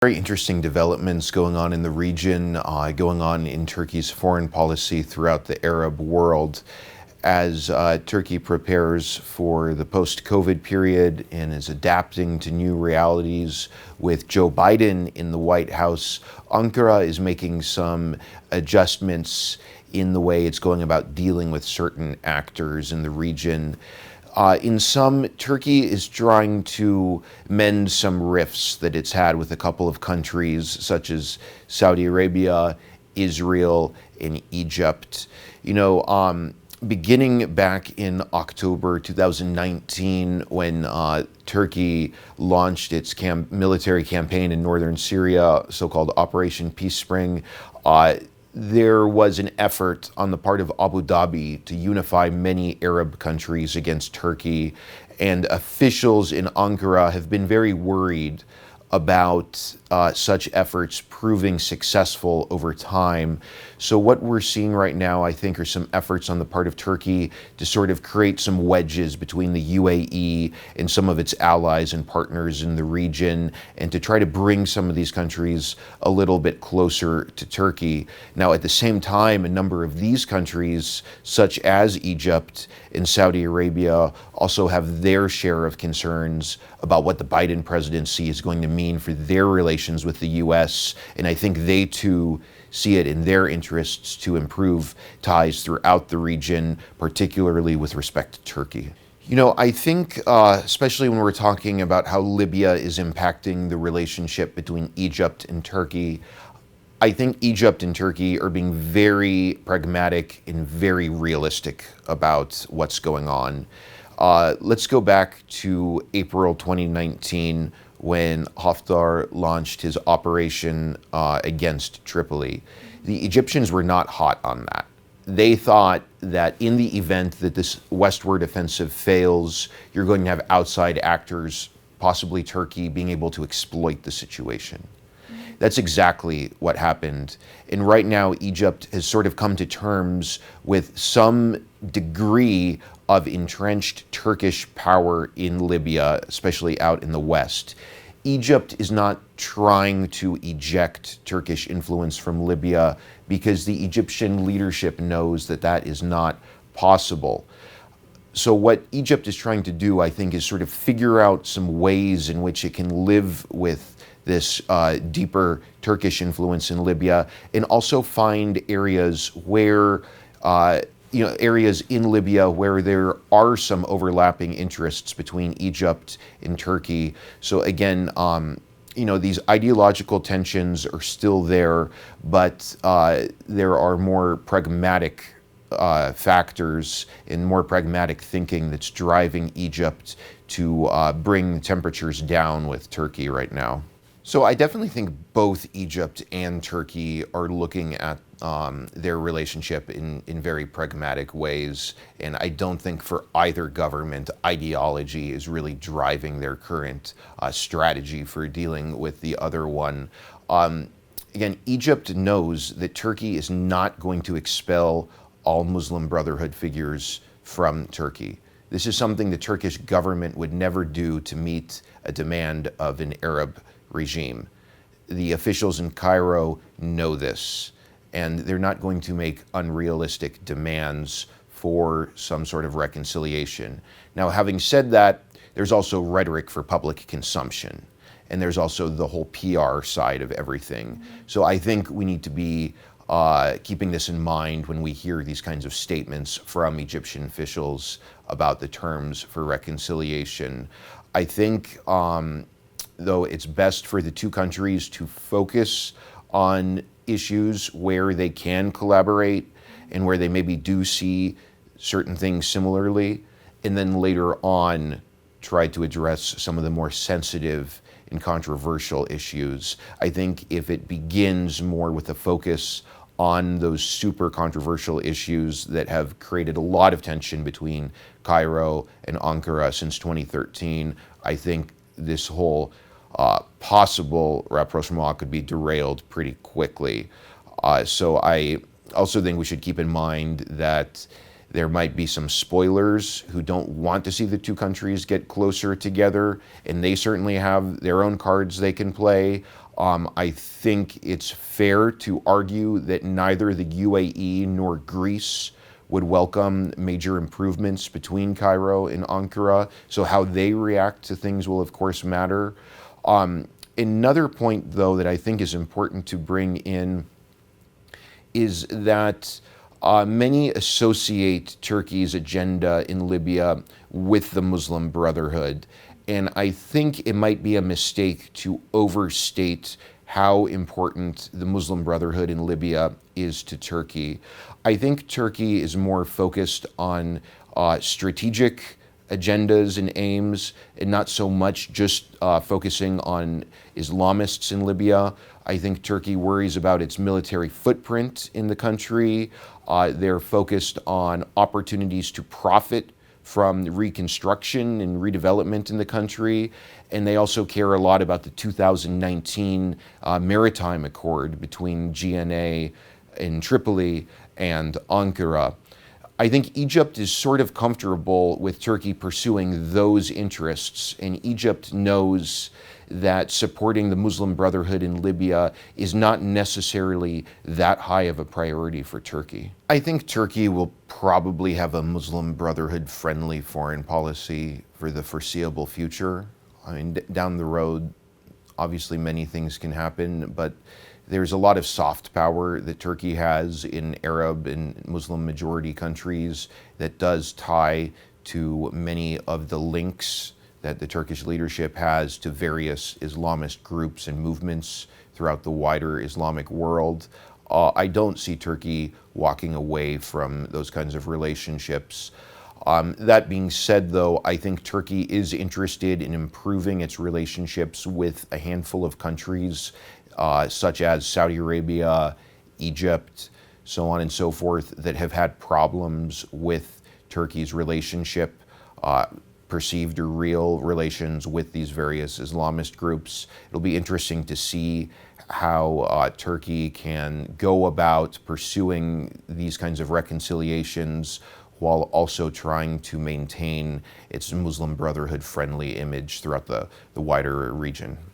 Very interesting developments going on in the region, going on in Turkey's foreign policy throughout the Arab world as Turkey prepares for the post-COVID period and is adapting to new realities. With Joe Biden in the White House, Ankara is making some adjustments in the way it's going about dealing with certain actors in the region. In some, Turkey is trying to mend some rifts that it's had with a couple of countries, such as Saudi Arabia, Israel, and Egypt. Beginning back in October 2019, when Turkey launched its military campaign in northern Syria, so-called Operation Peace Spring, there was an effort on the part of Abu Dhabi to unify many Arab countries against Turkey, and officials in Ankara have been very worried about such efforts proving successful over time. So what we're seeing right now, I think, are some efforts on the part of Turkey to sort of create some wedges between the UAE and some of its allies and partners in the region, and to try to bring some of these countries a little bit closer to Turkey. Now, at the same time, a number of these countries, such as Egypt and Saudi Arabia, also have their share of concerns about what the Biden presidency is going to mean for their relations with the U.S., and I think they too see it in their interests to improve ties throughout the region, particularly with respect to Turkey. I think, especially when we're talking about how Libya is impacting the relationship between Egypt and Turkey, I think Egypt and Turkey are being very pragmatic and very realistic about what's going on. Let's go back to April 2019, when Haftar launched his operation against Tripoli. The Egyptians were not hot on that. They thought that in the event that this westward offensive fails, you're going to have outside actors, possibly Turkey, being able to exploit the situation. That's exactly what happened. And right now, Egypt has sort of come to terms with some degree of entrenched Turkish power in Libya, especially out in the west. Egypt is not trying to eject Turkish influence from Libya because the Egyptian leadership knows that that is not possible. So what Egypt is trying to do, I think, is sort of figure out some ways in which it can live with this deeper Turkish influence in Libya, and also find areas where areas in Libya where there are some overlapping interests between Egypt and Turkey. So again, these ideological tensions are still there, but there are more pragmatic factors and more pragmatic thinking that's driving Egypt to bring temperatures down with Turkey right now. So I definitely think both Egypt and Turkey are looking at their relationship in very pragmatic ways, and I don't think for either government ideology is really driving their current strategy for dealing with the other one. Again, Egypt knows that Turkey is not going to expel all Muslim Brotherhood figures from Turkey. This is something the Turkish government would never do to meet a demand of an Arab regime. The officials in Cairo know this, and they're not going to make unrealistic demands for some sort of reconciliation. Now, having said that, there's also rhetoric for public consumption, and there's also the whole PR side of everything. So I think we need to be keeping this in mind when we hear these kinds of statements from Egyptian officials about the terms for reconciliation. I think, though, it's best for the two countries to focus on issues where they can collaborate and where they maybe do see certain things similarly, and then later on try to address some of the more sensitive and controversial issues. I think if it begins more with a focus on those super controversial issues that have created a lot of tension between Cairo and Ankara since 2013, I think this whole possible rapprochement could be derailed pretty quickly. So I also think we should keep in mind that there might be some spoilers who don't want to see the two countries get closer together, and they certainly have their own cards they can play. I think it's fair to argue that neither the UAE nor Greece would welcome major improvements between Cairo and Ankara. So how they react to things will, of course, matter. Another point, though, that I think is important to bring in is that many associate Turkey's agenda in Libya with the Muslim Brotherhood. And I think it might be a mistake to overstate how important the Muslim Brotherhood in Libya is to Turkey. I think Turkey is more focused on strategic agendas and aims, and not so much just focusing on Islamists in Libya. I think Turkey worries about its military footprint in the country. They're focused on opportunities to profit from reconstruction and redevelopment in the country. And they also care a lot about the 2019 maritime accord between GNA in Tripoli and Ankara. I think Egypt is sort of comfortable with Turkey pursuing those interests, and Egypt knows that supporting the Muslim Brotherhood in Libya is not necessarily that high of a priority for Turkey. I think Turkey will probably have a Muslim Brotherhood-friendly foreign policy for the foreseeable future. I mean, down the road, obviously many things can happen, but there's a lot of soft power that Turkey has in Arab and Muslim majority countries that does tie to many of the links that the Turkish leadership has to various Islamist groups and movements throughout the wider Islamic world. I don't see Turkey walking away from those kinds of relationships. That being said, though, I think Turkey is interested in improving its relationships with a handful of countries, such as Saudi Arabia, Egypt, so on and so forth, that have had problems with Turkey's relationship, perceived or real relations with these various Islamist groups. It'll be interesting to see how Turkey can go about pursuing these kinds of reconciliations while also trying to maintain its Muslim Brotherhood-friendly image throughout the wider region.